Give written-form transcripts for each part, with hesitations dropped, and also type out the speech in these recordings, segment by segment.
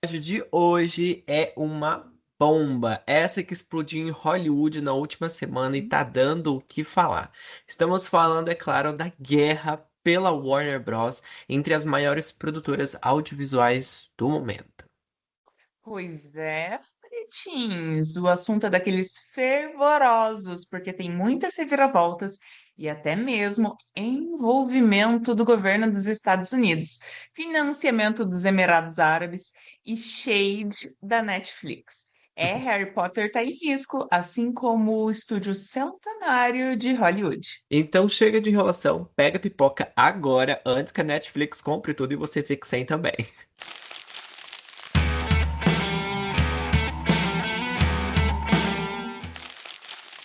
Episódio de hoje é uma bomba. Essa que explodiu em Hollywood na última semana e tá dando o que falar. Estamos falando, é claro, da guerra pela Warner Bros. Entre as maiores produtoras audiovisuais do momento. Pois é, Fretins, o assunto é daqueles fervorosos, porque tem muitas reviravoltas e até mesmo envolvimento do governo dos Estados Unidos, financiamento dos Emirados Árabes e shade da Netflix. Harry Potter está em risco, assim como o estúdio centenário de Hollywood. Então chega de enrolação, pega a pipoca agora, antes que a Netflix compre tudo e você fique sem também.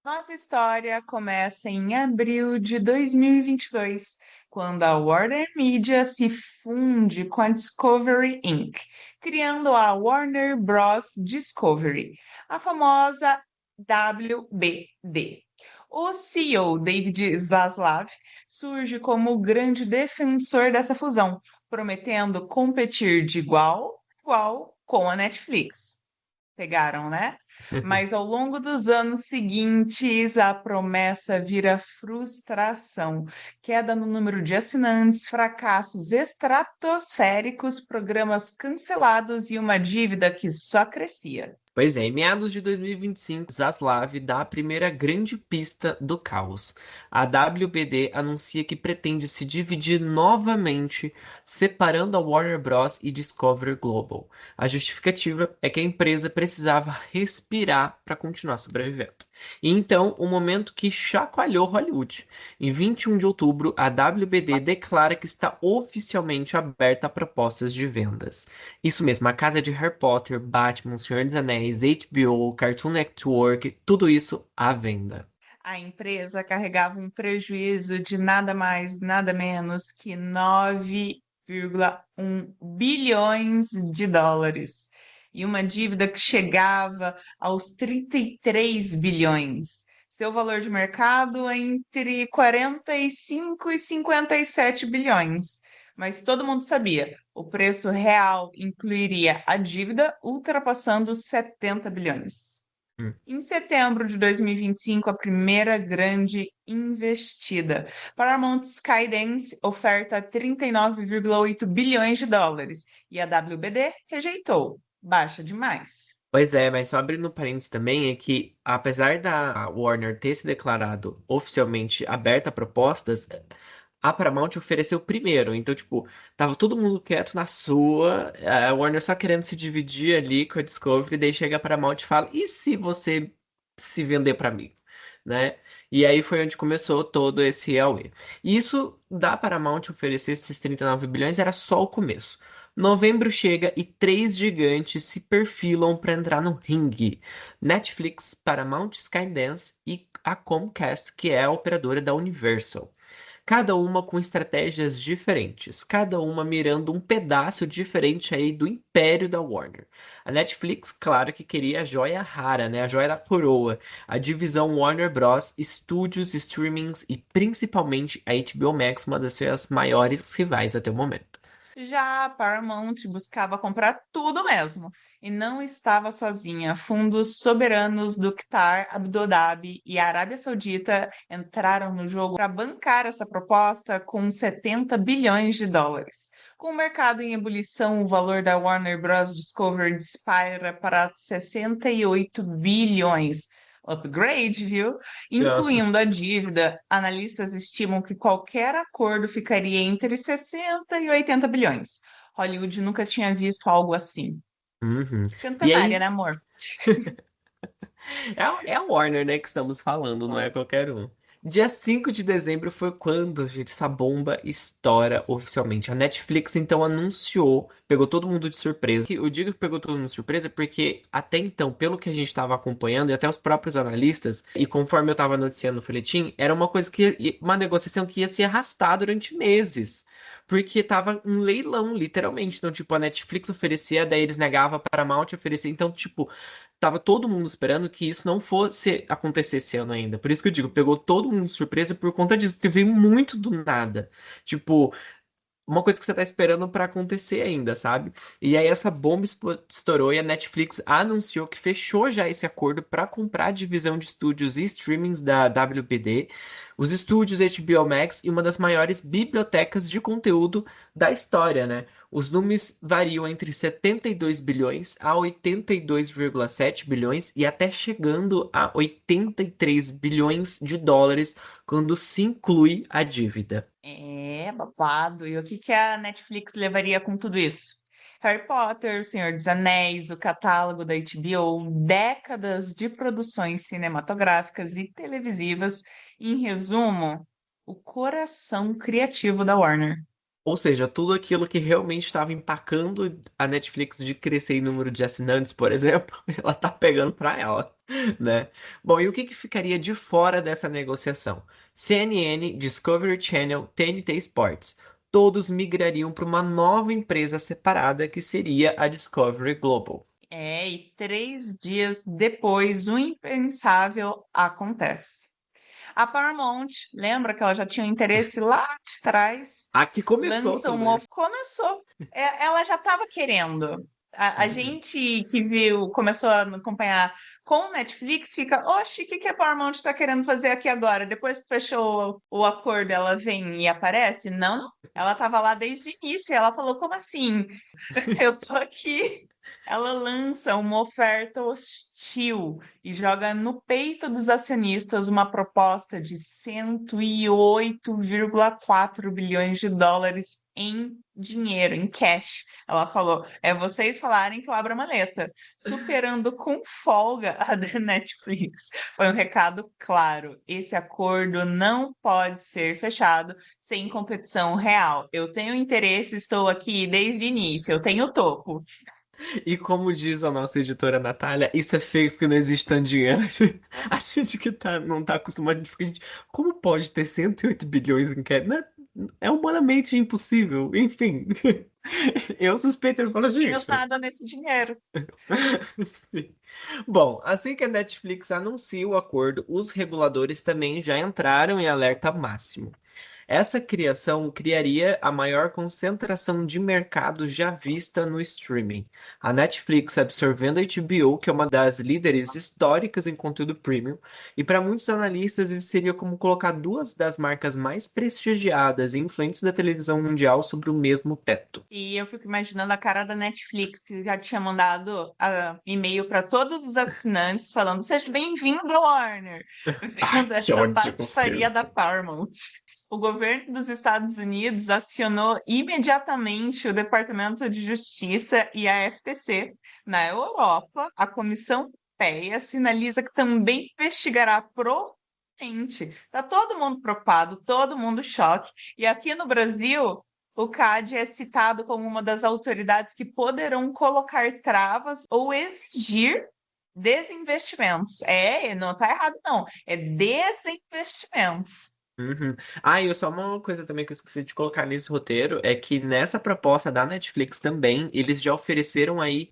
Nossa história começa em abril de 2022, quando a Warner Media se funde com a Discovery Inc., criando a Warner Bros. Discovery, a famosa WBD. O CEO David Zaslav surge como o grande defensor dessa fusão, prometendo competir de igual a igual com a Netflix. Pegaram, né? Mas ao longo dos anos seguintes, a promessa vira frustração, queda no número de assinantes, fracassos estratosféricos, programas cancelados e uma dívida que só crescia. Pois é, em meados de 2025, Zaslav dá a primeira grande pista do caos. A WBD anuncia que pretende se dividir novamente, separando a Warner Bros. E Discovery Global. A justificativa é que a empresa precisava respirar para continuar sobrevivendo. E então, o momento que chacoalhou Hollywood. Em 21 de outubro, a WBD declara que está oficialmente aberta a propostas de vendas. Isso mesmo, a casa de Harry Potter, Batman, Senhor dos Anéis, HBO, Cartoon Network, tudo isso à venda. A empresa carregava um prejuízo de nada mais, nada menos que 9,1 bilhões de dólares e uma dívida que chegava aos 33 bilhões. Seu valor de mercado é entre 45 e 57 bilhões. Mas todo mundo sabia, o preço real incluiria a dívida ultrapassando os 70 bilhões. Hum. Em setembro de 2025, a primeira grande investida. Paramount Skydance oferta 39,8 bilhões de dólares e a WBD rejeitou. Baixa demais. Pois é, mas só abrindo parênteses também é que, apesar da Warner ter se declarado oficialmente aberta a propostas, a Paramount ofereceu primeiro. Então, tipo, tava todo mundo quieto na sua, a Warner só querendo se dividir ali com a Discovery, daí chega a Paramount e fala: e se você se vender pra mim? Né? E aí foi onde começou todo esse auê. E isso da Paramount oferecer esses 39 bilhões era só o começo. Novembro chega e três gigantes se perfilam para entrar no ringue: Netflix, Paramount Skydance e a Comcast, que é a operadora da Universal. Cada uma com estratégias diferentes, cada uma mirando um pedaço diferente aí do império da Warner. A Netflix, claro que queria a joia rara, né? A joia da coroa, a divisão Warner Bros, estúdios, streamings e principalmente a HBO Max, uma das suas maiores rivais até o momento. Já a Paramount buscava comprar tudo mesmo e não estava sozinha. Fundos soberanos do Qatar, Abu Dhabi e a Arábia Saudita entraram no jogo para bancar essa proposta com 70 bilhões de dólares. Com o mercado em ebulição, o valor da Warner Bros. Discovery dispara para 68 bilhões. Upgrade, viu? Ah, Incluindo a dívida, analistas estimam que qualquer acordo ficaria entre 60 e 80 bilhões. Hollywood nunca tinha visto algo assim. uhum. E Centenária, né, aí, amor? é a Warner, né, que estamos falando, não é qualquer um. Dia 5 de dezembro foi quando, gente, essa bomba estoura oficialmente. A Netflix então anunciou, pegou todo mundo de surpresa. Eu digo que pegou todo mundo de surpresa porque até então, pelo que a gente estava acompanhando e até os próprios analistas, e conforme eu estava noticiando no folhetim, era uma coisa uma negociação que ia se arrastar durante meses. Porque tava um leilão, literalmente. Então, tipo, a Netflix oferecia, daí eles negavam, a Paramount oferecia. Então, tipo, tava todo mundo esperando que isso não fosse acontecer esse ano ainda. Por isso que eu digo, pegou todo mundo de surpresa por conta disso, porque veio muito do nada. Tipo, uma coisa que você tá esperando pra acontecer ainda, sabe? E aí essa bomba estourou e a Netflix anunciou que fechou já esse acordo pra comprar a divisão de estúdios e streamings da WBD, os estúdios HBO Max e uma das maiores bibliotecas de conteúdo da história, né? Os números variam entre 72 bilhões a 82,7 bilhões e até chegando a 83 bilhões de dólares quando se inclui a dívida. É, babado. E o que que a Netflix levaria com tudo isso? Harry Potter, Senhor dos Anéis, o catálogo da HBO, décadas de produções cinematográficas e televisivas. Em resumo, o coração criativo da Warner. Ou seja, tudo aquilo que realmente estava empacando a Netflix de crescer em número de assinantes, por exemplo, ela tá pegando para ela, né? Bom, e o que que ficaria de fora dessa negociação? CNN, Discovery Channel, TNT Sports. Todos migrariam para uma nova empresa separada que seria a Discovery Global. É, e 3 dias depois, o impensável acontece. A Paramount, lembra que ela já tinha um interesse lá de trás? Aqui começou Lança tudo isso. Começou. Ela já estava querendo. A Uhum. gente que viu, começou a acompanhar com o Netflix, fica, oxe, o que que a Paramount está querendo fazer aqui agora? Depois que fechou o acordo, ela vem e aparece? Não, não. Ela estava lá desde o início. E ela falou, como assim? Eu tô aqui. Ela lança uma oferta hostil e joga no peito dos acionistas uma proposta de 108,4 bilhões de dólares em dinheiro, em cash. Ela falou: é vocês falarem que eu abro a maleta, superando com folga a da Netflix. Foi um recado claro: esse acordo não pode ser fechado sem competição real. Eu tenho interesse, estou aqui desde o início, eu tenho topo. E como diz a nossa editora Natália, isso é feio porque não existe tanto dinheiro. A gente que não tá acostumado, a gente fica, gente, como pode ter 108 bilhões em queda? É humanamente impossível. Enfim, eu suspeito, eu falo, Tinha gente. nada nesse dinheiro. Sim. Bom, assim que a Netflix anuncia o acordo, os reguladores também já entraram em alerta máximo. Essa criação criaria a maior concentração de mercado já vista no streaming. A Netflix absorvendo a HBO, que é uma das líderes históricas em conteúdo premium, e para muitos analistas isso seria como colocar duas das marcas mais prestigiadas e influentes da televisão mundial sobre o mesmo teto. E eu fico imaginando a cara da Netflix, que já tinha mandado e-mail para todos os assinantes falando: seja bem-vindo, Warner, Ai, vendo que essa ódio que eu patifaria da fiquei. Paramount. O governo dos Estados Unidos acionou imediatamente o Departamento de Justiça e a FTC. Na Europa, a Comissão Europeia sinaliza que também investigará profundamente. Está todo mundo preocupado, todo mundo em choque. E aqui no Brasil, o CAD é citado como uma das autoridades que poderão colocar travas ou exigir desinvestimentos. É, não está errado, não. É desinvestimentos. Uhum. Ah, e só uma coisa também que eu esqueci de colocar nesse roteiro é que nessa proposta da Netflix também, eles já ofereceram aí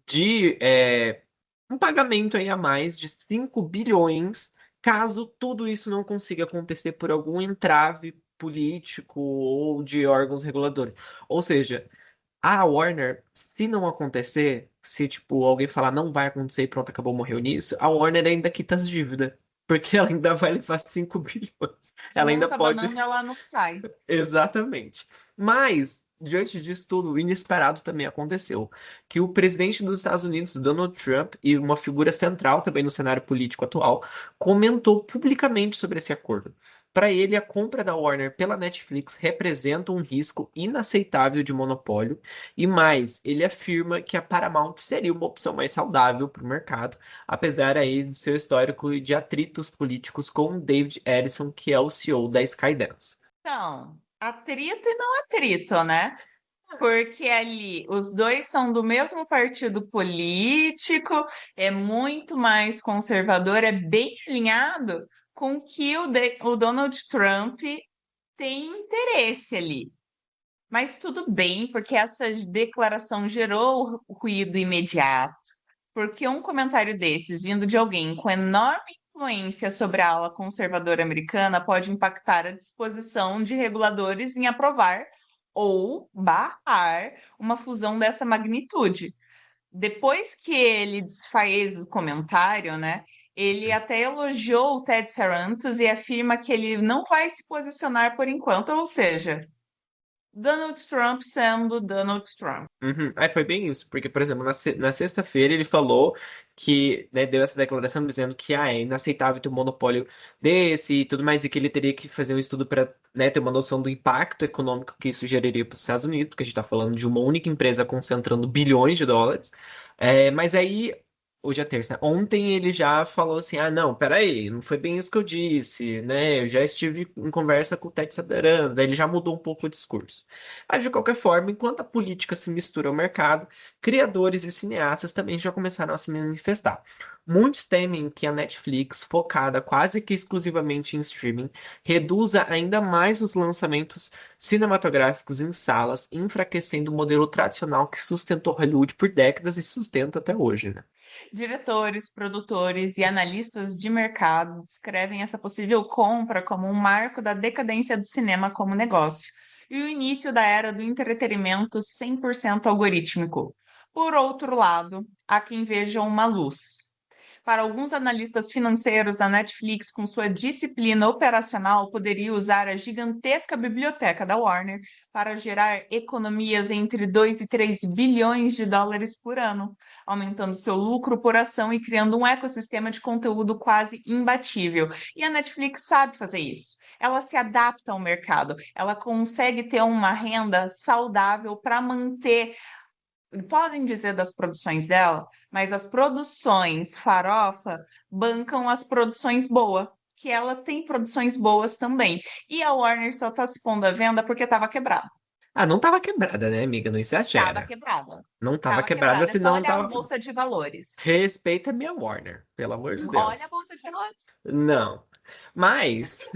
um pagamento aí a mais de 5 bilhões caso tudo isso não consiga acontecer por algum entrave político ou de órgãos reguladores. Ou seja, a Warner, se não acontecer, se tipo alguém falar não vai acontecer e pronto, acabou, morreu nisso, a Warner ainda quita as dívidas. Porque ela ainda vai levar 5 bilhões. De Ela ainda lança a pode. banana, ela não sai. Exatamente. Mas, diante disso tudo, o inesperado também aconteceu. Que o presidente dos Estados Unidos, Donald Trump, e uma figura central também no cenário político atual, comentou publicamente sobre esse acordo. Para ele, a compra da Warner pela Netflix representa um risco inaceitável de monopólio, e mais, ele afirma que a Paramount seria uma opção mais saudável para o mercado, apesar aí de seu histórico de atritos políticos com David Ellison, que é o CEO da Skydance. Então, atrito e não atrito, né? Porque ali os dois são do mesmo partido político, é muito mais conservador, é bem alinhado com o que o Donald Trump tem interesse ali. Mas tudo bem, porque essa declaração gerou ruído imediato. Porque um comentário desses, vindo de alguém com enorme influência sobre a ala conservadora americana, pode impactar a disposição de reguladores em aprovar ou barrar uma fusão dessa magnitude. Depois que ele desfaz o comentário, né? Ele até elogiou o Ted Sarandos e afirma que ele não vai se posicionar por enquanto, ou seja, Donald Trump sendo Donald Trump. Uhum. Aí foi bem isso, porque, por exemplo, na sexta-feira ele falou que, né, deu essa declaração dizendo que é inaceitável ter um monopólio desse e tudo mais, e que ele teria que fazer um estudo para, né, ter uma noção do impacto econômico que isso geraria para os Estados Unidos, porque a gente está falando de uma única empresa concentrando bilhões de dólares. Mas aí, hoje é terça, ontem ele já falou assim: ah, não, peraí, não foi bem isso que eu disse, né? Eu já estive em conversa com o Ted Sarandos, daí ele já mudou um pouco o discurso. Mas, de qualquer forma, enquanto a política se mistura ao mercado, criadores e cineastas também já começaram a se manifestar. Muitos temem que a Netflix, focada quase que exclusivamente em streaming, reduza ainda mais os lançamentos cinematográficos em salas, enfraquecendo o modelo tradicional que sustentou Hollywood por décadas e sustenta até hoje, né? Diretores, produtores e analistas de mercado descrevem essa possível compra como um marco da decadência do cinema como negócio e o início da era do entretenimento 100% algorítmico. Por outro lado, há quem veja uma luz. Para alguns analistas financeiros, a Netflix, com sua disciplina operacional, poderia usar a gigantesca biblioteca da Warner para gerar economias entre 2 e 3 bilhões de dólares por ano, aumentando seu lucro por ação e criando um ecossistema de conteúdo quase imbatível. E a Netflix sabe fazer isso. Ela se adapta ao mercado, ela consegue ter uma renda saudável para manter, podem dizer das produções dela, mas as produções farofa bancam as produções boas, que ela tem produções boas também. E a Warner só está se pondo à venda porque estava quebrada. Ah, não tava quebrada, né, amiga? Não Estava exagera. quebrada. Não tava Estava quebrada, quebrada. É só senão não olhar a tava. bolsa de valores. Respeita a minha Warner, pelo amor de Olha a Deus. bolsa de valores. Não. Mas.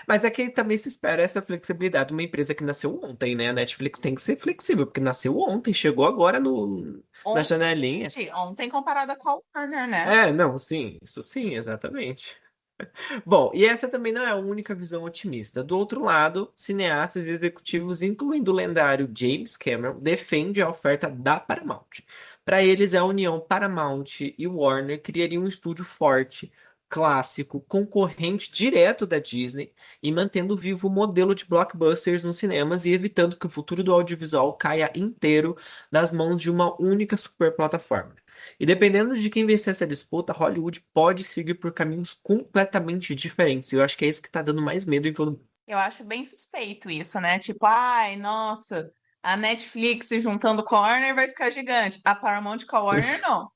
Mas é que também se espera essa flexibilidade de uma empresa que nasceu ontem, né? A Netflix tem que ser flexível, porque nasceu ontem, chegou agora no, na janelinha. Ontem comparada com a Warner, né? Não, sim, isso sim, exatamente. Bom, e essa também não é a única visão otimista. Do outro lado, cineastas e executivos, incluindo o lendário James Cameron, defendem a oferta da Paramount. Para eles, a união Paramount e Warner criaria um estúdio forte, clássico, concorrente direto da Disney e mantendo vivo o modelo de blockbusters nos cinemas e evitando que o futuro do audiovisual caia inteiro nas mãos de uma única superplataforma. E dependendo de quem vencer essa disputa, Hollywood pode seguir por caminhos completamente diferentes. Eu acho que é isso que tá dando mais medo em todo mundo. Eu acho bem suspeito isso, né? Tipo, ai, nossa, a Netflix se juntando com a Warner vai ficar gigante. A Paramount com a Warner, não.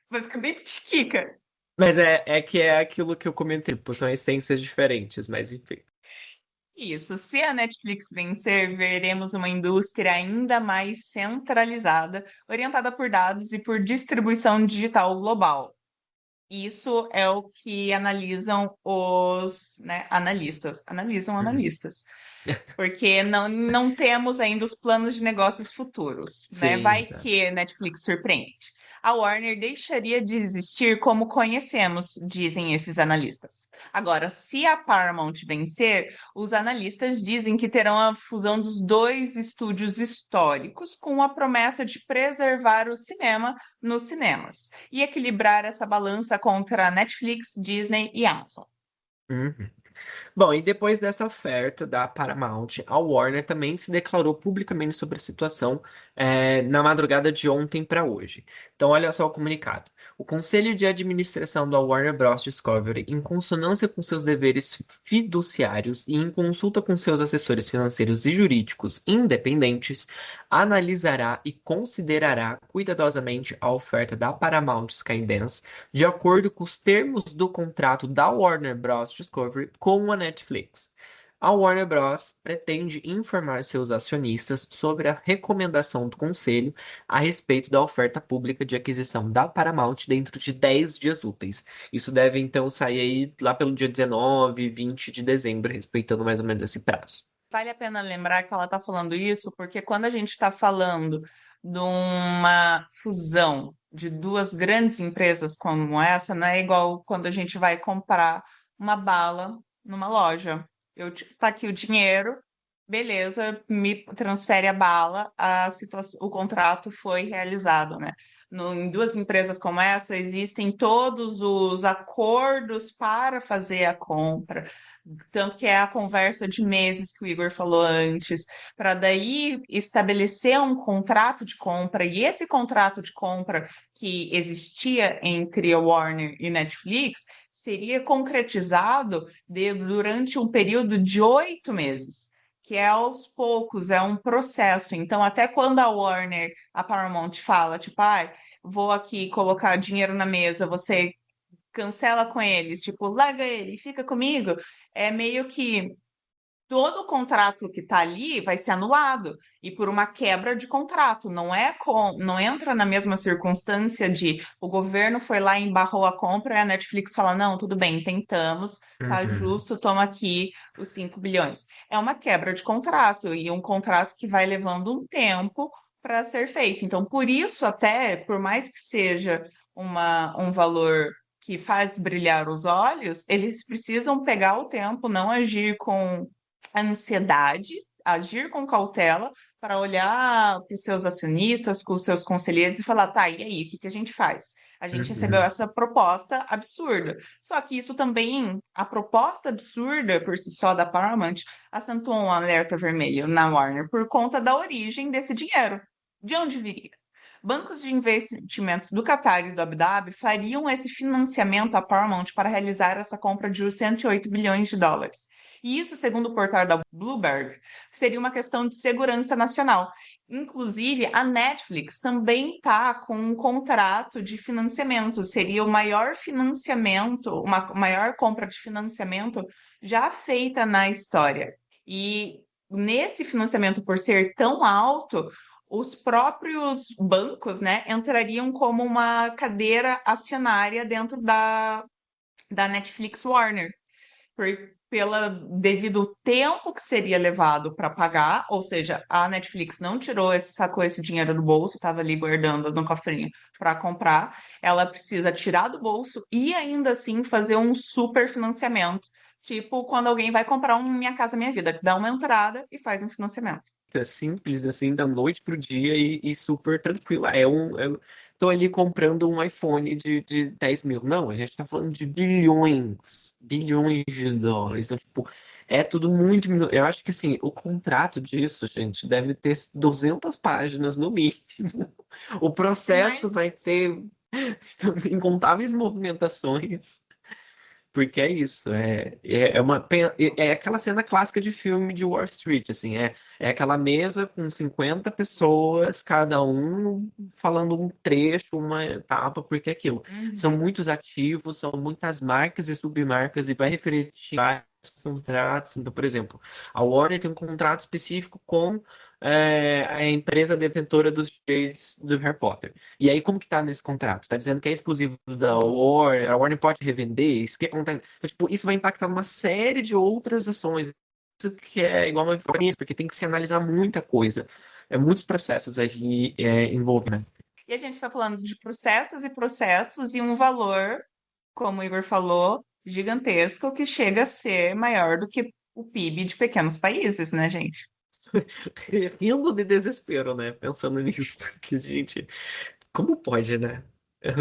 Vai ficar bem pitiquica. Mas é que é aquilo que eu comentei, pô, são essências diferentes, mas enfim. Isso. Se a Netflix vencer, veremos uma indústria ainda mais centralizada, orientada por dados e por distribuição digital global. Isso é o que analisam os, né, analistas. Analisam Uhum. analistas. Porque não temos ainda os planos de negócios futuros, né? Sim, Vai exato. que Netflix surpreende. A Warner deixaria de existir como conhecemos, dizem esses analistas. Agora, se a Paramount vencer, os analistas dizem que terão a fusão dos dois estúdios históricos com a promessa de preservar o cinema nos cinemas e equilibrar essa balança contra Netflix, Disney e Amazon. Uhum. Bom, e depois dessa oferta da Paramount, a Warner também se declarou publicamente sobre a situação na madrugada de ontem para hoje. Então, olha só o comunicado. O Conselho de Administração da Warner Bros. Discovery, em consonância com seus deveres fiduciários e em consulta com seus assessores financeiros e jurídicos independentes, analisará e considerará cuidadosamente a oferta da Paramount Skydance de acordo com os termos do contrato da Warner Bros. Discovery com a Netflix. A Warner Bros. Pretende informar seus acionistas sobre a recomendação do Conselho a respeito da oferta pública de aquisição da Paramount dentro de 10 dias úteis. Isso deve então sair aí lá pelo dia 19, 20 de dezembro, respeitando mais ou menos esse prazo. Vale a pena lembrar que ela está falando isso, porque quando a gente está falando de uma fusão de duas grandes empresas como essa, não é igual quando a gente vai comprar uma bala numa loja. Tá aqui o dinheiro, beleza, me transfere a bala, o contrato foi realizado, né? Em duas empresas como essa, existem todos os acordos para fazer a compra, tanto que é a conversa de meses que o Igor falou antes, para daí estabelecer um contrato de compra, e esse contrato de compra que existia entre a Warner e Netflix seria concretizado durante um período de 8 meses, que é aos poucos, é um processo. Então, até quando a Warner, a Paramount fala, tipo, ah, vou aqui colocar dinheiro na mesa, você cancela com eles, tipo, larga ele, fica comigo, é meio que todo o contrato que está ali vai ser anulado e por uma quebra de contrato. Não entra na mesma circunstância de o governo foi lá e embarrou a compra e a Netflix fala: não, tudo bem, tentamos, tá Uhum, justo, toma aqui os 5 bilhões. É uma quebra de contrato e um contrato que vai levando um tempo para ser feito. Então, por isso, até, por mais que seja um valor que faz brilhar os olhos, eles precisam pegar o tempo, não agir com ansiedade, agir com cautela para olhar para os seus acionistas, com os seus conselheiros e falar, tá, e aí, o que que a gente faz? A gente recebeu uhum. essa proposta absurda. Só que isso também, a proposta absurda por si só da Paramount, acentuou um alerta vermelho na Warner por conta da origem desse dinheiro. De onde viria? Bancos de investimentos do Qatar e do Abu Dhabi fariam esse financiamento à Paramount para realizar essa compra de 108 bilhões de dólares. E isso, segundo o portal da Bloomberg, seria uma questão de segurança nacional. Inclusive, a Netflix também está com um contrato de financiamento. Seria o maior financiamento, uma maior compra de financiamento já feita na história. E nesse financiamento, por ser tão alto, os próprios bancos, né, entrariam como uma cadeira acionária dentro da Netflix Warner devido ao tempo que seria levado para pagar, ou seja, a Netflix não sacou esse dinheiro do bolso, estava ali guardando no cofrinho para comprar, ela precisa tirar do bolso e ainda assim fazer um super financiamento, tipo quando alguém vai comprar um Minha Casa Minha Vida, que dá uma entrada e faz um financiamento. É simples, assim, da noite pro dia e super tranquila. Tô ali comprando um iPhone de 10 mil. Não, a gente tá falando de bilhões, bilhões de dólares. Então, tipo, é tudo muito. Eu acho que, assim, o contrato disso, gente, deve ter 200 páginas no mínimo. O processo Mas vai ter incontáveis movimentações. Porque é isso, é aquela cena clássica de filme de Wall Street, assim, é aquela mesa com 50 pessoas, cada um falando um trecho, uma etapa, porque é aquilo. São uhum. muitos ativos, são muitas marcas e submarcas, e vai referir a vários contratos. Então, por exemplo, a Warner tem um contrato específico com a empresa detentora dos direitos do Harry Potter. E aí, como que tá nesse contrato? Tá dizendo que é exclusivo da Warner, a Warner pode revender, isso que acontece. Então, tipo, isso vai impactar uma série de outras ações. Isso que é igual uma informação, porque tem que se analisar muita coisa. É muitos processos aí envolvendo, né? E a gente está falando de processos e processos e um valor, como o Igor falou, gigantesco, que chega a ser maior do que o PIB de pequenos países, né, gente? Rindo de desespero, né? Pensando nisso, porque, gente, como pode, né?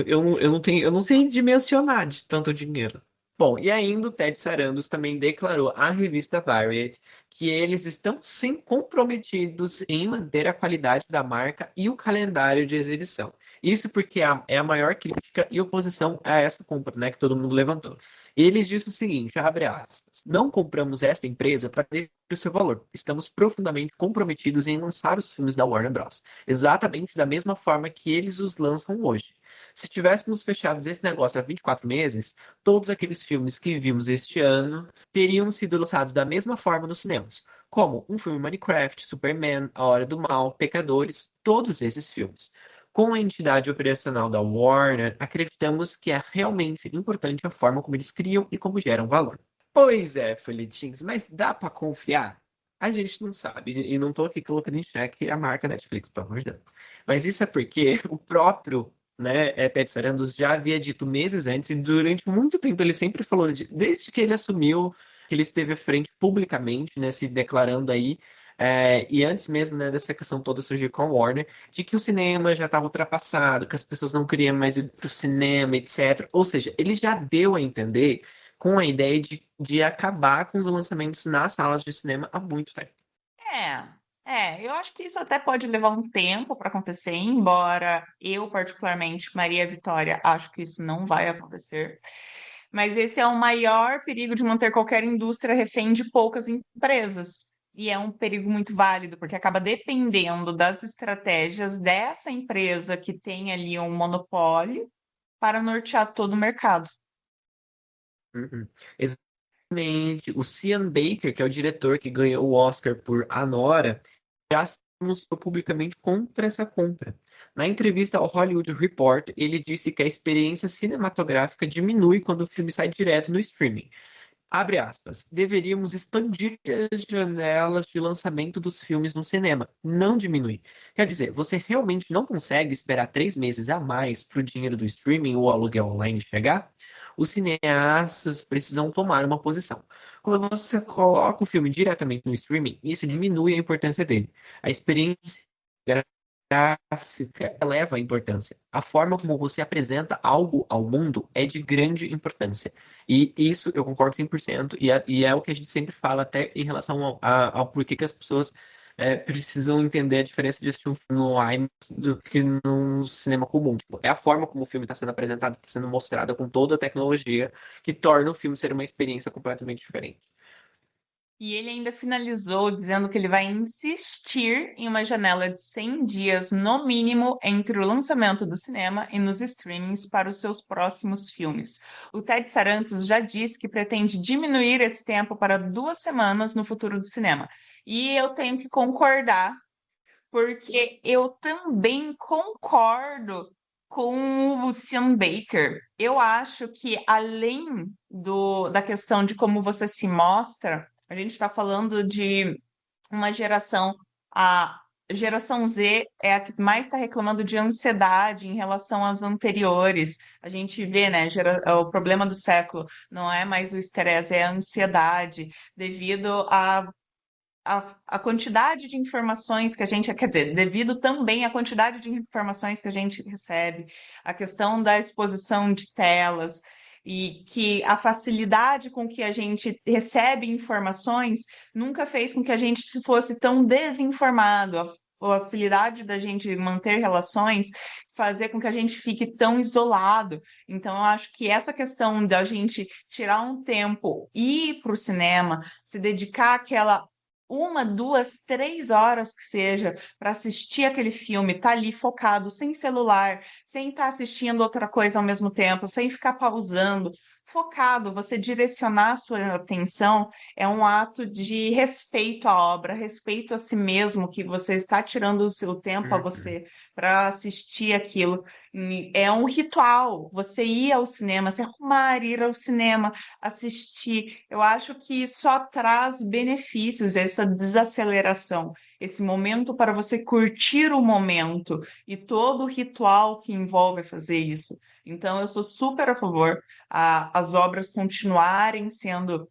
Eu não tenho, eu não sei dimensionar de tanto dinheiro. Bom, e ainda o Ted Sarandos também declarou à revista Variety que eles estão sim comprometidos em manter a qualidade da marca e o calendário de exibição. Isso porque é a maior crítica e oposição a essa compra, né, que todo mundo levantou. Ele disse o seguinte, abre aspas, não compramos esta empresa para ter o seu valor. Estamos profundamente comprometidos em lançar os filmes da Warner Bros. Exatamente da mesma forma que eles os lançam hoje. Se tivéssemos fechado esse negócio há 24 meses, todos aqueles filmes que vimos este ano teriam sido lançados da mesma forma nos cinemas, como um filme Minecraft, Superman, A Hora do Mal, Pecadores, todos esses filmes. Com a entidade operacional da Warner, acreditamos que é realmente importante a forma como eles criam e como geram valor. Pois é, folhetins, mas dá para confiar? A gente não sabe, e não estou aqui colocando em xeque a marca Netflix, pelo amor de Deus. Mas isso é porque o próprio, né, Ted Sarandos já havia dito meses antes, e durante muito tempo ele sempre falou, desde que ele assumiu, que ele esteve à frente publicamente, né, se declarando aí, E antes mesmo, né, dessa questão toda surgir com a Warner, de que o cinema já estava ultrapassado, que as pessoas não queriam mais ir para o cinema, etc. Ou seja, ele já deu a entender com a ideia de acabar com os lançamentos nas salas de cinema há muito tempo. Eu acho que isso até pode levar um tempo para acontecer, embora eu, particularmente, Maria Vitória, acho que isso não vai acontecer. Mas esse é o maior perigo de manter qualquer indústria refém de poucas empresas. E é um perigo muito válido, porque acaba dependendo das estratégias dessa empresa que tem ali um monopólio para nortear todo o mercado. Uhum. Exatamente. O Sean Baker, que é o diretor que ganhou o Oscar por Anora, já se pronunciou publicamente contra essa compra. Na entrevista ao Hollywood Report, ele disse que a experiência cinematográfica diminui quando o filme sai direto no streaming. Abre aspas. Deveríamos expandir as janelas de lançamento dos filmes no cinema, não diminuir. Quer dizer, você realmente não consegue esperar 3 meses a mais para o dinheiro do streaming ou aluguel online chegar? Os cineastas precisam tomar uma posição. Quando você coloca o filme diretamente no streaming, isso diminui a importância dele. A experiência gráfica eleva a importância. A forma como você apresenta algo ao mundo é de grande importância. E isso eu concordo 100%, e é o que a gente sempre fala, até em relação ao porquê que as pessoas precisam entender a diferença de assistir um filme no IMAX do que no cinema comum. Tipo, é a forma como o filme está sendo apresentado, está sendo mostrado com toda a tecnologia, que torna o filme ser uma experiência completamente diferente. E ele ainda finalizou dizendo que ele vai insistir em uma janela de 100 dias, no mínimo, entre o lançamento do cinema e nos streamings para os seus próximos filmes. O Ted Sarandos já disse que pretende diminuir esse tempo para 2 semanas no futuro do cinema. E eu tenho que concordar, porque eu também concordo com o Sean Baker. Eu acho que além da questão de como você se mostra, a gente está falando de uma geração, a geração Z é a que mais está reclamando de ansiedade em relação às anteriores. A gente vê, né, o problema do século não é mais o estresse, é a ansiedade, devido a quantidade de informações que a gente, quer dizer, devido também à quantidade de informações que a gente recebe, a questão da exposição de telas e que a facilidade com que a gente recebe informações nunca fez com que a gente fosse tão desinformado. A facilidade da gente manter relações fazer com que a gente fique tão isolado. Então, eu acho que essa questão da gente tirar um tempo, ir para o cinema, se dedicar àquela 1, 2, 3 horas que seja para assistir aquele filme, tá ali focado, sem celular, sem estar assistindo outra coisa ao mesmo tempo, sem ficar pausando, focado, você direcionar a sua atenção é um ato de respeito à obra, respeito a si mesmo, que você está tirando o seu tempo a Uhum. você para assistir aquilo. É um ritual, você ir ao cinema, se arrumar, ir ao cinema, assistir. Eu acho que só traz benefícios essa desaceleração, esse momento para você curtir o momento e todo o ritual que envolve fazer isso. Então, eu sou super a favor as obras continuarem sendo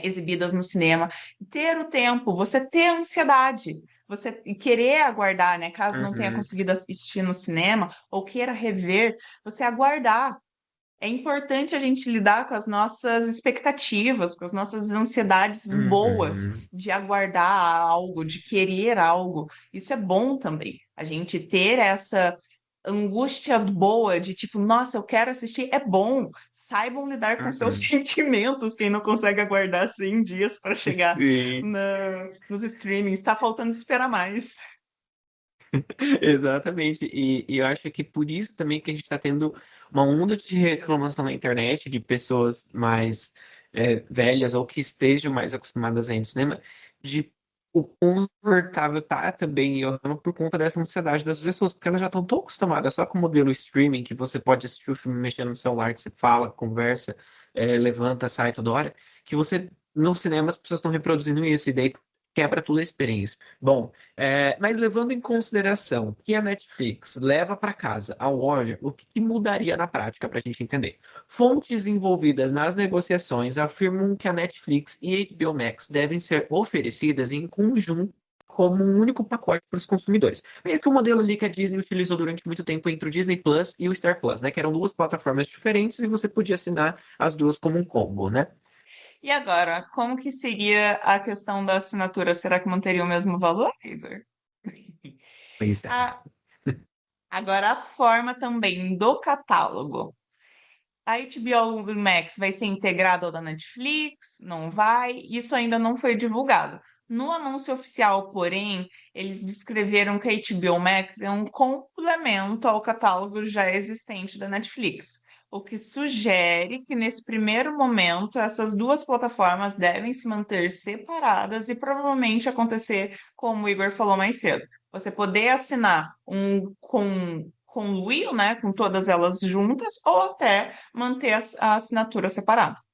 exibidas no cinema, ter o tempo, você ter ansiedade, você querer aguardar, né? Caso não tenha Uhum. conseguido assistir no cinema ou queira rever, você aguardar. É importante a gente lidar com as nossas expectativas, com as nossas ansiedades boas Uhum. de aguardar algo, de querer algo. Isso é bom também. A gente ter essa angústia boa de tipo, nossa, eu quero assistir, é bom. Saibam lidar com seus Uhum. sentimentos, quem não consegue aguardar 100 dias para chegar Sim. nos streamings. Está faltando esperar mais. Exatamente. E eu acho que por isso também que a gente está tendo uma onda de reclamação na internet de pessoas mais velhas ou que estejam mais acostumadas a ir no cinema, de o confortável tá também errando por conta dessa ansiedade das pessoas, porque elas já estão tão acostumadas só com o modelo streaming, que você pode assistir o filme mexendo no celular, que você fala, conversa, levanta, sai toda hora, que você, no cinema, as pessoas estão reproduzindo isso, e daí quebra toda a experiência. Bom, mas levando em consideração que a Netflix leva para casa a Warner, o que mudaria na prática para a gente entender? Fontes envolvidas nas negociações afirmam que a Netflix e a HBO Max devem ser oferecidas em conjunto como um único pacote para os consumidores. Meio que o modelo ali que a Disney utilizou durante muito tempo entre o Disney Plus e o Star Plus, né? Que eram duas plataformas diferentes e você podia assinar as duas como um combo, né? E agora, como que seria a questão da assinatura? Será que manteria o mesmo valor, Igor? Pois é. A- Agora, a forma também do catálogo. A HBO Max vai ser integrada ao da Netflix? Não vai? Isso ainda não foi divulgado. No anúncio oficial, porém, eles descreveram que a HBO Max é um complemento ao catálogo já existente da Netflix, o que sugere que, nesse primeiro momento, essas duas plataformas devem se manter separadas e provavelmente acontecer como o Igor falou mais cedo. Você poder assinar um conluio, né, com todas elas juntas, ou até manter a assinatura separada.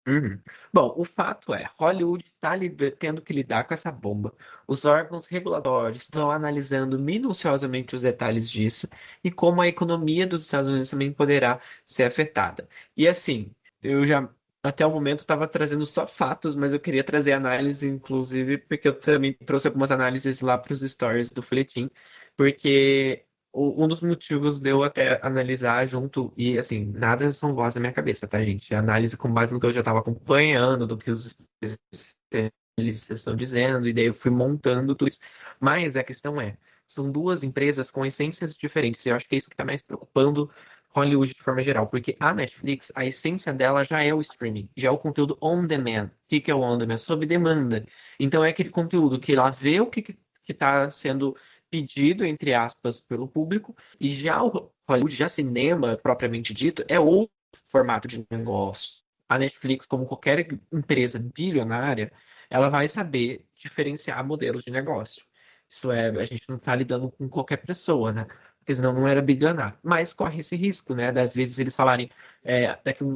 Uhum. Bom, o fato é, Hollywood está tendo que lidar com essa bomba. Os órgãos regulatórios estão analisando minuciosamente os detalhes disso e como a economia dos Estados Unidos também poderá ser afetada. E assim, eu já até o momento estava trazendo só fatos, mas eu queria trazer análise, inclusive, porque eu também trouxe algumas análises lá para os stories do Folhetim, porque um dos motivos de eu até analisar junto, e assim, nada são vozes da minha cabeça, tá, gente? É análise com base no que eu já estava acompanhando, do que os especialistas estão dizendo, e daí eu fui montando tudo isso. Mas a questão é, são duas empresas com essências diferentes, e eu acho que é isso que está mais preocupando Hollywood de forma geral, porque a Netflix, a essência dela já é o streaming, já é o conteúdo on demand. O que que é o on demand? Sob demanda. Então é aquele conteúdo que ela vê o que está sendo pedido, entre aspas, pelo público, e já o Hollywood, já cinema propriamente dito, é outro formato de negócio. A Netflix, como qualquer empresa bilionária, ela vai saber diferenciar modelos de negócio. Isso é, a gente não está lidando com qualquer pessoa, né? Porque senão não era bilionário. Mas corre esse risco, né? Das vezes eles falarem,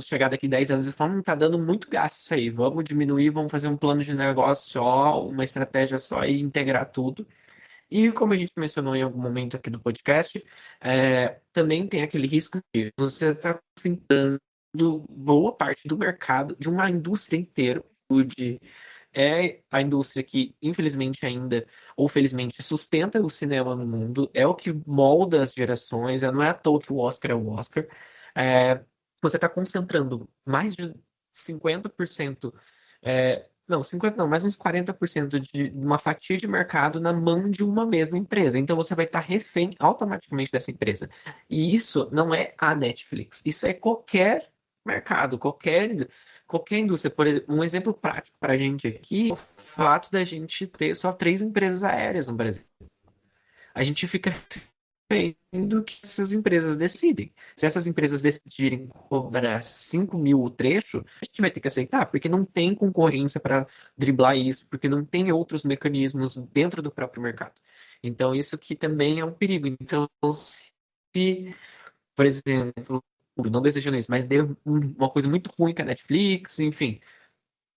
chegar daqui 10 anos e falar, não tá dando muito gasto isso aí, vamos diminuir, vamos fazer um plano de negócio só, uma estratégia só e integrar tudo. E como a gente mencionou em algum momento aqui do podcast, também tem aquele risco de você estar concentrando boa parte do mercado de uma indústria inteira, de é a indústria que, infelizmente ainda, ou felizmente, sustenta o cinema no mundo, é o que molda as gerações, não é à toa que o Oscar é o Oscar. Você está concentrando mais de 50%, não, 50 não, mais uns 40% de uma fatia de mercado na mão de uma mesma empresa. Então você vai estar refém automaticamente dessa empresa. E isso não é a Netflix, isso é qualquer mercado, qualquer indústria. Por exemplo, um exemplo prático para a gente aqui é o fato da gente ter só três empresas aéreas no Brasil. A gente fica vendo que essas empresas decidem. Se essas empresas decidirem cobrar 5 mil o trecho, a gente vai ter que aceitar, porque não tem concorrência para driblar isso, porque não tem outros mecanismos dentro do próprio mercado. Então, isso que também é um perigo. Então, se, por exemplo, não desejando isso, mas deu uma coisa muito ruim com a Netflix, enfim.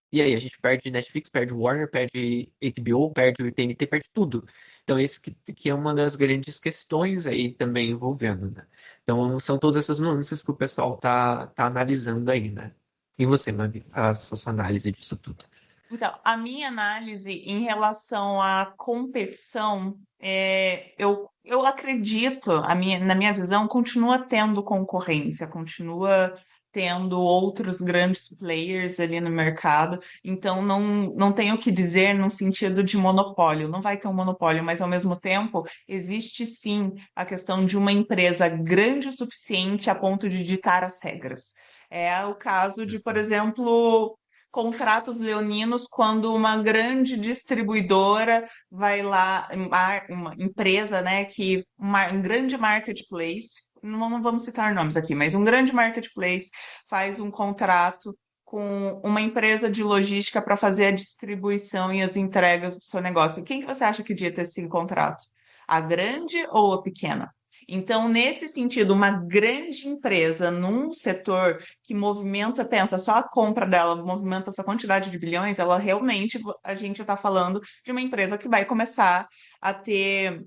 E aí, a gente perde Netflix, perde Warner, perde HBO, perde o TNT, perde tudo. Então, esse que é uma das grandes questões aí também envolvendo, né? Então, são todas essas nuances que o pessoal tá analisando aí, né? E você, Mavi, faça a sua análise disso tudo. Então, a minha análise em relação à competição, eu acredito, na minha visão, continua tendo concorrência, continua tendo outros grandes players ali no mercado, então não tenho o que dizer no sentido de monopólio, não vai ter um monopólio, mas ao mesmo tempo existe sim a questão de uma empresa grande o suficiente a ponto de ditar as regras. É o caso de, por exemplo, contratos leoninos quando uma grande distribuidora vai lá, uma empresa, né, um grande marketplace, não vamos citar nomes aqui, mas um grande marketplace faz um contrato com uma empresa de logística para fazer a distribuição e as entregas do seu negócio. Quem que você acha que devia ter esse contrato? A grande ou a pequena? Então, nesse sentido, uma grande empresa num setor que movimenta, pensa, só a compra dela movimenta essa quantidade de bilhões, ela realmente, a gente está falando de uma empresa que vai começar a ter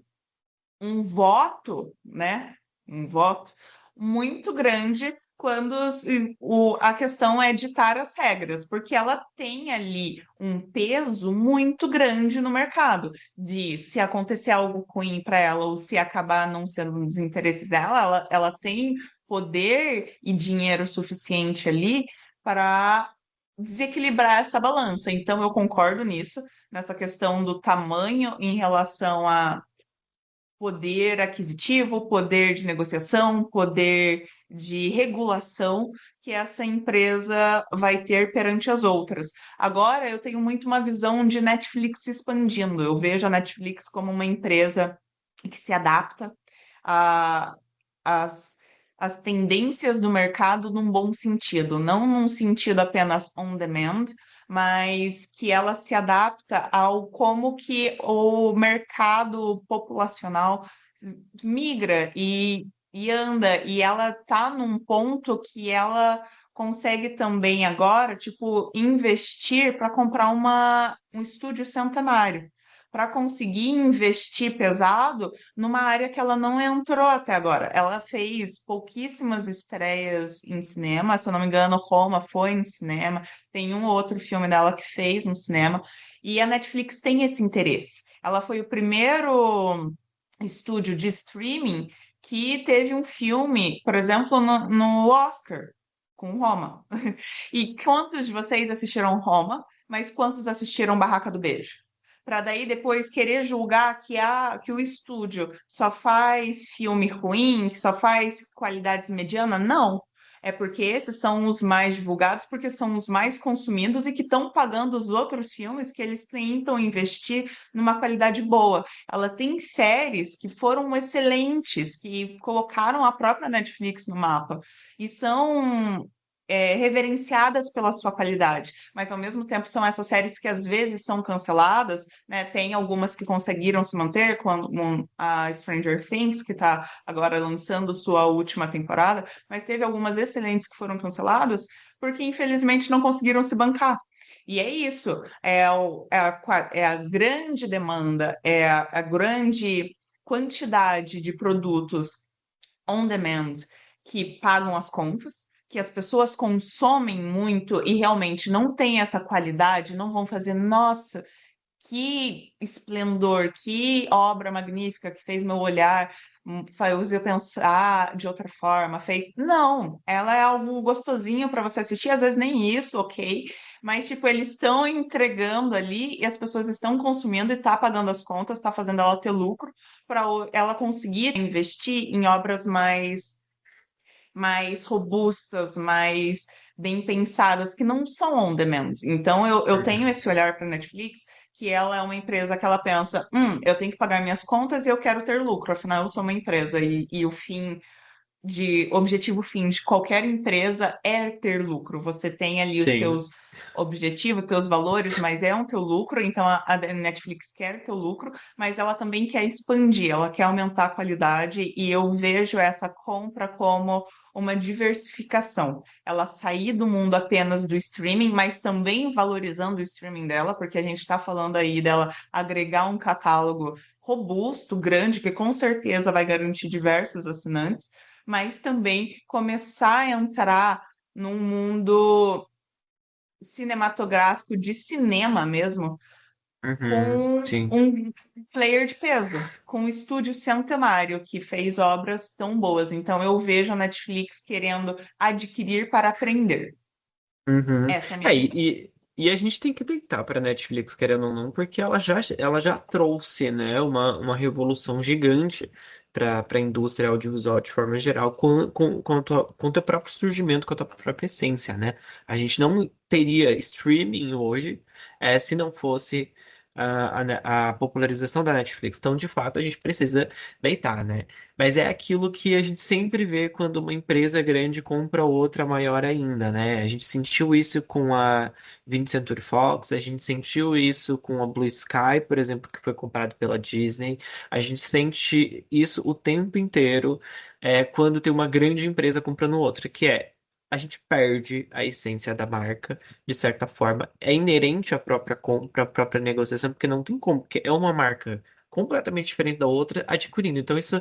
um voto, né? Um voto muito grande quando a questão é ditar as regras, porque ela tem ali um peso muito grande no mercado, de se acontecer algo ruim para ela ou se acabar não sendo dos interesses dela, ela tem poder e dinheiro suficiente ali para desequilibrar essa balança. Então, eu concordo nisso, nessa questão do tamanho em relação a poder aquisitivo, poder de negociação, poder de regulação que essa empresa vai ter perante as outras. Agora, eu tenho muito uma visão de Netflix se expandindo. Eu vejo a Netflix como uma empresa que se adapta a- às às tendências do mercado num bom sentido, não num sentido apenas on demand, mas que ela se adapta ao como que o mercado populacional migra e anda, e ela tá num ponto que ela consegue também agora, tipo, investir para comprar um estúdio centenário, para conseguir investir pesado numa área que ela não entrou até agora. Ela fez pouquíssimas estreias em cinema, se eu não me engano, Roma foi no cinema, tem um ou outro filme dela que fez no cinema, e a Netflix tem esse interesse. Ela foi o primeiro estúdio de streaming que teve um filme, por exemplo, no Oscar, com Roma. E quantos de vocês assistiram Roma, mas quantos assistiram Barraca do Beijo? Para daí depois querer julgar que o estúdio só faz filme ruim, que só faz qualidades medianas? Não. É porque esses são os mais divulgados, porque são os mais consumidos e que estão pagando os outros filmes que eles tentam investir numa qualidade boa. Ela tem séries que foram excelentes, que colocaram a própria Netflix no mapa e são reverenciadas pela sua qualidade, mas ao mesmo tempo são essas séries que às vezes são canceladas, né? Tem algumas que conseguiram se manter, como a Stranger Things, que está agora lançando sua última temporada, mas teve algumas excelentes que foram canceladas porque infelizmente não conseguiram se bancar. E é isso, é a grande demanda, a grande quantidade de produtos on demand que pagam as contas, que as pessoas consomem muito e realmente não têm essa qualidade, não vão fazer, nossa, que esplendor, que obra magnífica que fez meu olhar, fez eu pensar de outra forma, fez. Não, ela é algo gostosinho para você assistir, às vezes nem isso, ok, mas tipo, eles estão entregando ali e as pessoas estão consumindo e tá pagando as contas, tá fazendo ela ter lucro para ela conseguir investir em obras mais robustas, mais bem pensadas, que não são on demand. Então, eu tenho Uhum. esse olhar para a Netflix, que ela é uma empresa que ela pensa, eu tenho que pagar minhas contas e eu quero ter lucro, afinal eu sou uma empresa e o fim objetivo fim de qualquer empresa é ter lucro. Você tem ali os Sim. teus objetivos, teus valores, mas é um teu lucro, então a Netflix quer teu lucro, mas ela também quer expandir, ela quer aumentar a qualidade e eu vejo essa compra como uma diversificação. Ela sair do mundo apenas do streaming, mas também valorizando o streaming dela, porque a gente está falando aí dela agregar um catálogo robusto, grande, que com certeza vai garantir diversos assinantes, mas também começar a entrar num mundo cinematográfico de cinema mesmo, Uhum. com Sim. um player de peso, com um estúdio centenário que fez obras tão boas. Então eu vejo a Netflix querendo adquirir para aprender. Uhum. Essa é a minha É, visão. e a gente tem que deitar para Netflix, querendo ou não, porque ela já trouxe, né, uma revolução gigante para a indústria audiovisual de forma geral, quanto ao próprio surgimento, quanto à própria essência, né? A gente não teria streaming hoje, se não fosse a popularização da Netflix. Então, de fato, a gente precisa deitar, né? Mas é aquilo que a gente sempre vê quando uma empresa grande compra outra maior ainda, né? A gente sentiu isso com a 20th Century Fox, a gente sentiu isso com a Blue Sky, por exemplo, que foi comprado pela Disney. A gente sente isso o tempo inteiro, quando tem uma grande empresa comprando outra, que é a gente perde a essência da marca, de certa forma. É inerente à própria compra, à própria negociação, porque não tem como, porque é uma marca completamente diferente da outra adquirindo. Então, isso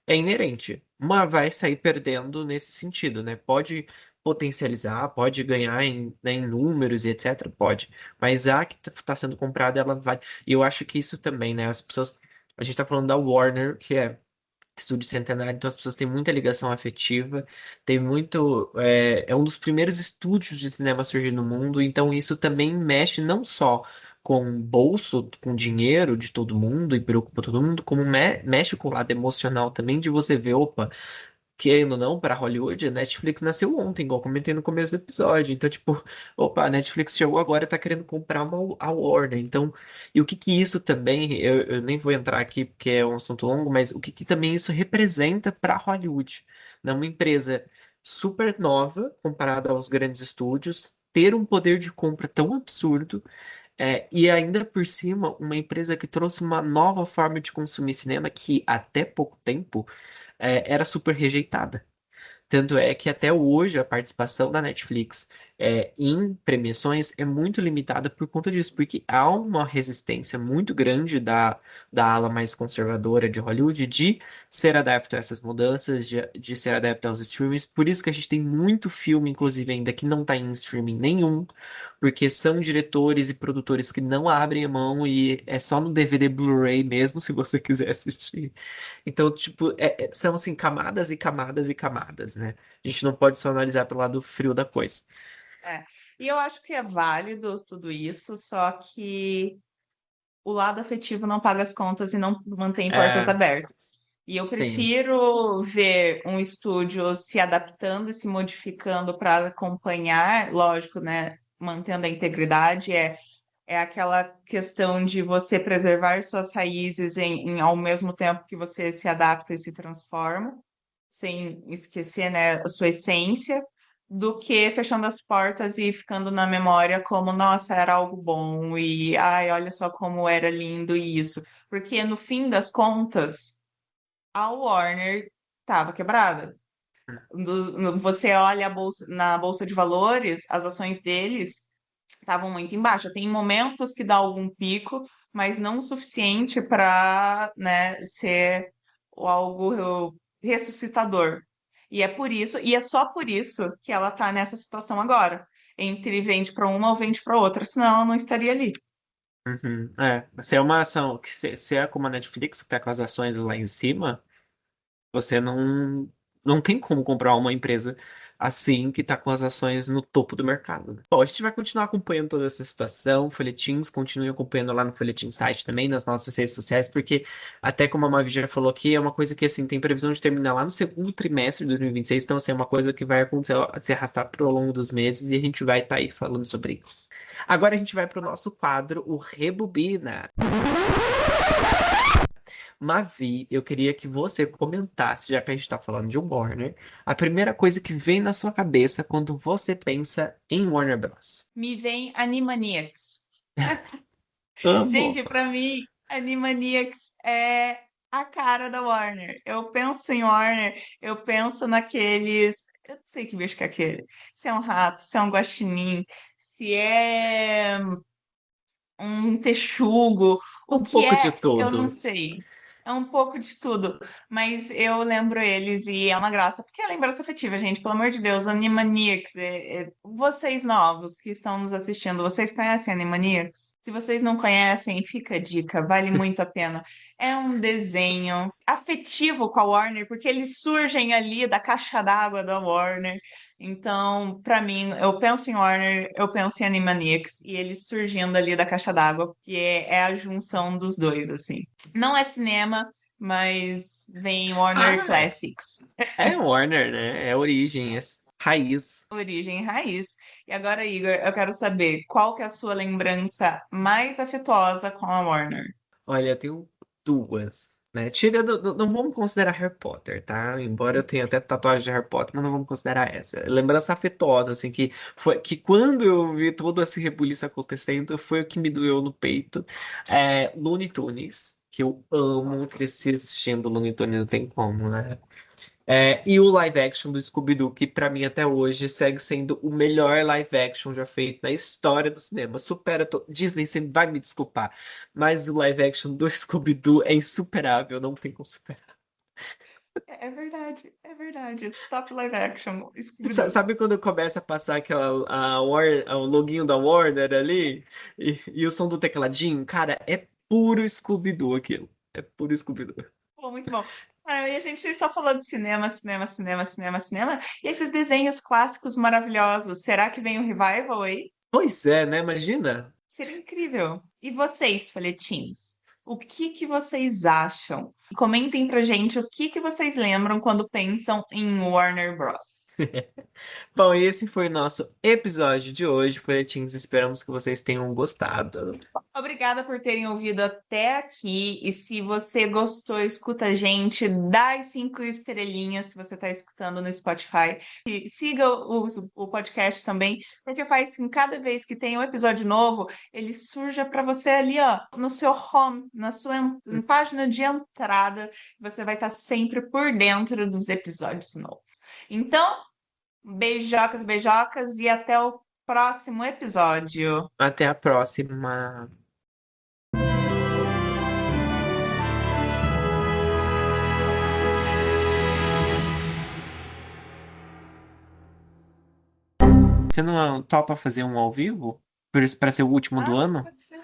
é inerente. Uma vai sair perdendo nesse sentido, né? Pode potencializar, pode ganhar né, em números e etc. Pode. Mas a que está sendo comprada, ela vai. E eu acho que isso também, né? As pessoas. A gente está falando da Warner, que é estúdio centenário, então as pessoas têm muita ligação afetiva, tem muito, é um dos primeiros estúdios de cinema a surgir no mundo, então isso também mexe não só com o bolso, com o dinheiro de todo mundo e preocupa todo mundo, como mexe com o lado emocional também de você ver, opa, querendo ou não, para Hollywood, a Netflix nasceu ontem, igual comentei no começo do episódio. Então, tipo, opa, a Netflix chegou agora e tá querendo comprar a Warner. Então, e o que que isso também, eu nem vou entrar aqui porque é um assunto longo, mas o que que também isso representa para Hollywood? Né? Uma empresa super nova comparada aos grandes estúdios, ter um poder de compra tão absurdo, e ainda por cima, uma empresa que trouxe uma nova forma de consumir cinema que até pouco tempo era super rejeitada. Tanto é que até hoje a participação da Netflix em premiações é muito limitada por conta disso, porque há uma resistência muito grande da ala mais conservadora de Hollywood de ser adepto a essas mudanças, de ser adepto aos streamings. Por isso que a gente tem muito filme, inclusive, ainda que não está em streaming nenhum, porque são diretores e produtores que não abrem a mão e é só no DVD Blu-ray mesmo, se você quiser assistir. Então, tipo, são assim, camadas e camadas e camadas, né? A gente não pode só analisar pelo lado frio da coisa. É. E eu acho que é válido tudo isso, só que o lado afetivo não paga as contas e não mantém portas É, abertas. E eu sim. prefiro ver um estúdio se adaptando e se modificando para acompanhar, lógico, né, mantendo a integridade, é aquela questão de você preservar suas raízes ao mesmo tempo que você se adapta e se transforma, sem esquecer, né, a sua essência, do que fechando as portas e ficando na memória como, nossa, era algo bom e, ai, olha só como era lindo isso. Porque no fim das contas, a Warner estava quebrada. Você olha na bolsa de valores, as ações deles estavam muito em baixa. Tem momentos que dá algum pico, mas não o suficiente para, né, ser algo ressuscitador. E é por isso, e é só por isso que ela está nessa situação agora, entre vende para uma ou vende para outra, senão ela não estaria ali. Uhum. Se é uma ação, se é como a Netflix, que tá com as ações lá em cima, você não tem como comprar uma empresa assim que está com as ações no topo do mercado, né? Bom, a gente vai continuar acompanhando toda essa situação, folhetins, continue acompanhando lá no Folhetim Site também, nas nossas redes sociais, porque até como a Mavi já falou aqui, é uma coisa que assim tem previsão de terminar lá no segundo trimestre de 2026, então assim, é uma coisa que vai acontecer, se arrastar ao longo dos meses e a gente vai estar aí falando sobre isso. Agora a gente vai para o nosso quadro, o Rebobina. Mavi, eu queria que você comentasse, já que a gente está falando de Warner, a primeira coisa que vem na sua cabeça quando você pensa em Warner Bros. Me vem Animaniacs. Amo. Gente, para mim, Animaniacs é a cara da Warner. Eu penso em Warner, eu penso naqueles. Eu não sei que bicho que é aquele. Se é um rato, se é um guaxinim, se é um texugo. O Um que pouco de é, eu não tudo. sei. É um pouco de tudo, mas eu lembro eles e é uma graça, porque é lembrança afetiva, gente, pelo amor de Deus, Animaniacs, vocês novos que estão nos assistindo, vocês conhecem Animaniacs? Se vocês não conhecem, fica a dica, vale muito a pena. É um desenho afetivo com a Warner, porque eles surgem ali da caixa d'água da Warner. Então, pra mim, eu penso em Warner, eu penso em Animaniacs, e eles surgindo ali da caixa d'água, porque é a junção dos dois, assim. Não é cinema, mas vem Warner Ah, Classics. é Warner, né? É origem. raiz. Origem raiz. E agora, Igor, eu quero saber qual que é a sua lembrança mais afetuosa com a Warner? Olha, eu tenho duas, né? Tirando, não vamos considerar Harry Potter, tá? Embora eu tenha até tatuagem de Harry Potter, mas não vamos considerar essa. Lembrança afetuosa, assim, que foi que quando eu vi todo esse rebuliço acontecendo, foi o que me doeu no peito. Looney Tunes, que eu amo, cresci assistindo Looney Tunes, não tem como, né? E o live action do Scooby-Doo, que pra mim até hoje segue sendo o melhor live action já feito na história do cinema. Supera. Disney sempre vai me desculpar, mas o live action do Scooby-Doo é insuperável, não tem como superar. É verdade, é verdade. Top live action, Scooby-Doo. Sabe quando começa a passar o loginho da Warner ali e o som do tecladinho? Cara, é puro Scooby-Doo aquilo. É puro Scooby-Doo. Pô, muito bom. Ah, e a gente só falou de cinema, cinema, cinema, cinema, cinema. E esses desenhos clássicos maravilhosos. Será que vem um revival aí? Pois é, né? Imagina. Seria incrível. E vocês, folhetins? O que que vocês acham? Comentem pra gente o que que vocês lembram quando pensam em Warner Bros. Bom, esse foi o nosso episódio de hoje, folhetins. Esperamos que vocês tenham gostado. Obrigada por terem ouvido até aqui. E se você gostou, escuta a gente, dá as 5 estrelinhas se você está escutando no Spotify. E siga o podcast também, porque faz com cada vez que tem um episódio novo, ele surja para você ali, ó, no seu home, na sua página de entrada. Você vai estar sempre por dentro dos episódios novos. Então, beijocas, beijocas e até o próximo episódio. Até a próxima. Você não topa fazer um ao vivo? Para ser o último do Ah, ano? pode ser.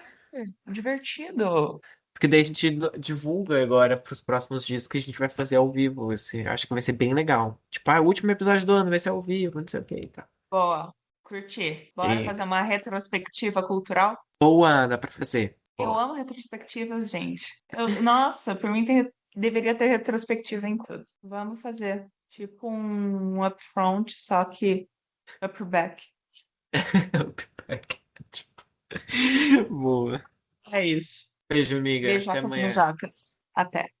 Divertido. Porque daí a gente divulga agora para os próximos dias que a gente vai fazer ao vivo. Acho que vai ser bem legal. Tipo, o último episódio do ano vai ser ao vivo, não sei o que e tal. Boa, curti. Bora E fazer uma retrospectiva cultural? boa, dá para fazer. Eu Boa. amo retrospectivas, gente. Nossa, por mim deveria ter retrospectiva em tudo. Vamos fazer. Tipo um upfront, só que upback. Boa. É isso. Beijo, amiga. Até Beijocas, amanhã. beijocas. Até.